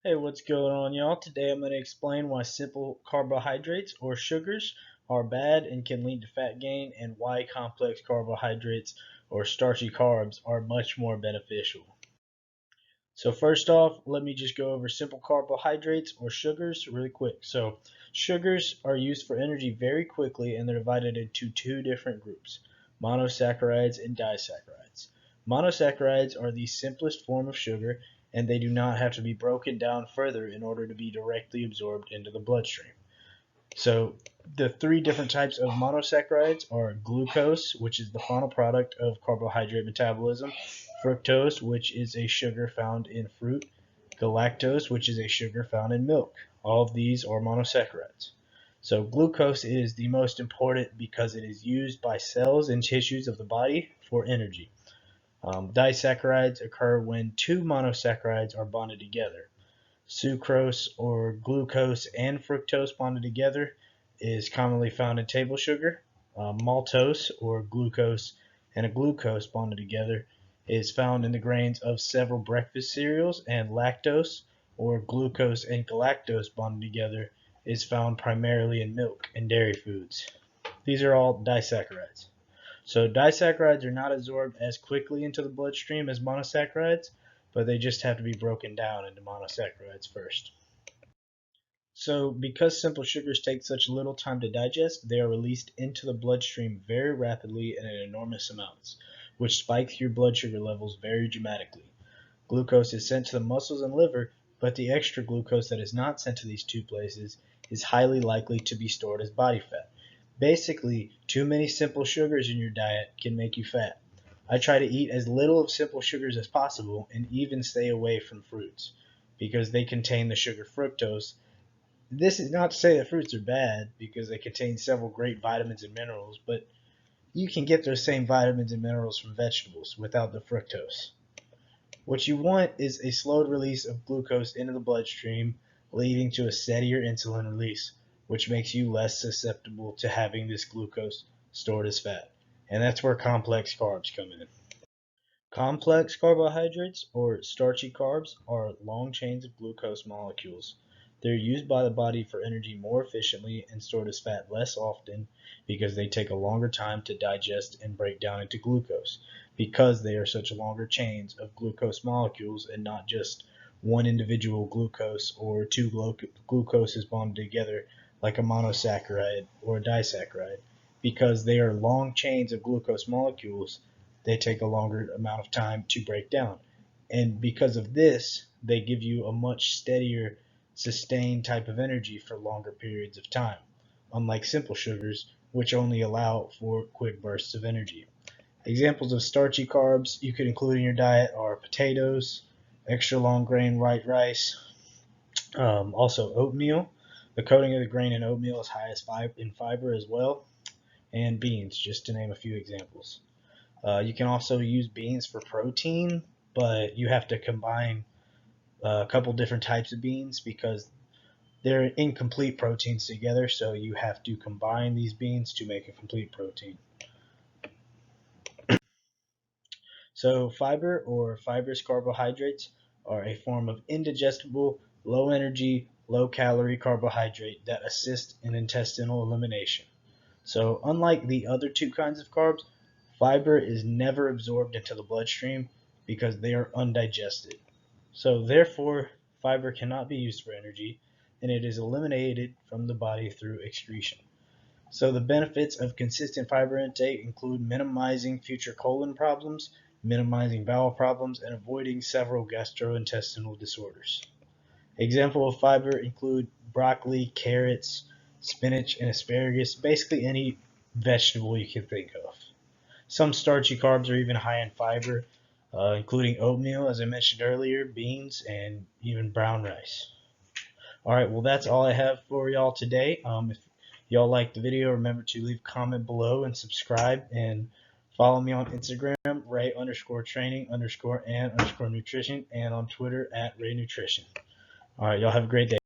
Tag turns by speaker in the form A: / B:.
A: Hey, what's going on, y'all? Today I'm going to explain why simple carbohydrates or sugars are bad and can lead to fat gain, and why complex carbohydrates or starchy carbs are much more beneficial. So first off, let me just go over simple carbohydrates or sugars really quick. So sugars are used for energy very quickly, and they're divided into two different groups: monosaccharides and disaccharides. Monosaccharides are the simplest form of sugar, and they do not have to be broken down further in order to be directly absorbed into the bloodstream. So the three different types of monosaccharides are glucose, which is the final product of carbohydrate metabolism; fructose, which is a sugar found in fruit; galactose, which is a sugar found in milk. All of these are monosaccharides. So glucose is the most important because it is used by cells and tissues of the body for energy. Disaccharides occur when two monosaccharides are bonded together. Sucrose or glucose and fructose bonded together is commonly found in table sugar. Maltose or glucose and a glucose bonded together is found in the grains of several breakfast cereals, and lactose or glucose and galactose bonded together is found primarily in milk and dairy foods. These are all disaccharides. So disaccharides are not absorbed as quickly into the bloodstream as monosaccharides, but they just have to be broken down into monosaccharides first. So because simple sugars take such little time to digest, they are released into the bloodstream very rapidly and in enormous amounts, which spikes your blood sugar levels very dramatically. Glucose is sent to the muscles and liver, but the extra glucose that is not sent to these two places is highly likely to be stored as body fat. Basically, too many simple sugars in your diet can make you fat. I try to eat as little of simple sugars as possible, and even stay away from fruits because they contain the sugar fructose. This is not to say that fruits are bad, because they contain several great vitamins and minerals, but you can get those same vitamins and minerals from vegetables without the fructose. What you want is a slowed release of glucose into the bloodstream, leading to a steadier insulin release, which makes you less susceptible to having this glucose stored as fat. And that's where complex carbs come in. Complex carbohydrates, or starchy carbs, are long chains of glucose molecules. They're used by the body for energy more efficiently and stored as fat less often, because they take a longer time to digest and break down into glucose, because they are such longer chains of glucose molecules and not just one individual glucose or two glucoses bonded together like a monosaccharide or a disaccharide. Because they are long chains of glucose molecules, they take a longer amount of time to break down. And because of this, they give you a much steadier, sustained type of energy for longer periods of time, unlike simple sugars, which only allow for quick bursts of energy. Examples of starchy carbs you could include in your diet are potatoes, extra long grain white rice, also oatmeal. The coating of the grain in oatmeal is highest in fiber as well, and beans, just to name a few examples. You can also use beans for protein, but you have to combine a couple different types of beans because they're incomplete proteins together, so you have to combine these beans to make a complete protein. So fiber or fibrous carbohydrates are a form of indigestible, low energy, low calorie carbohydrate that assist in intestinal elimination. So unlike the other two kinds of carbs, fiber is never absorbed into the bloodstream because they are undigested. So therefore, fiber cannot be used for energy, and it is eliminated from the body through excretion. So the benefits of consistent fiber intake include minimizing future colon problems, minimizing bowel problems, and avoiding several gastrointestinal disorders. Examples of fiber include broccoli, carrots, spinach, and asparagus, basically any vegetable you can think of. Some starchy carbs are even high in fiber, including oatmeal, as I mentioned earlier, beans, and even brown rice. All right, well, that's all I have for y'all today. If y'all liked the video, remember to leave a comment below and subscribe, and follow me on Instagram, Ray_training_and_nutrition, and on Twitter at Ray Nutrition. All right, y'all have a great day.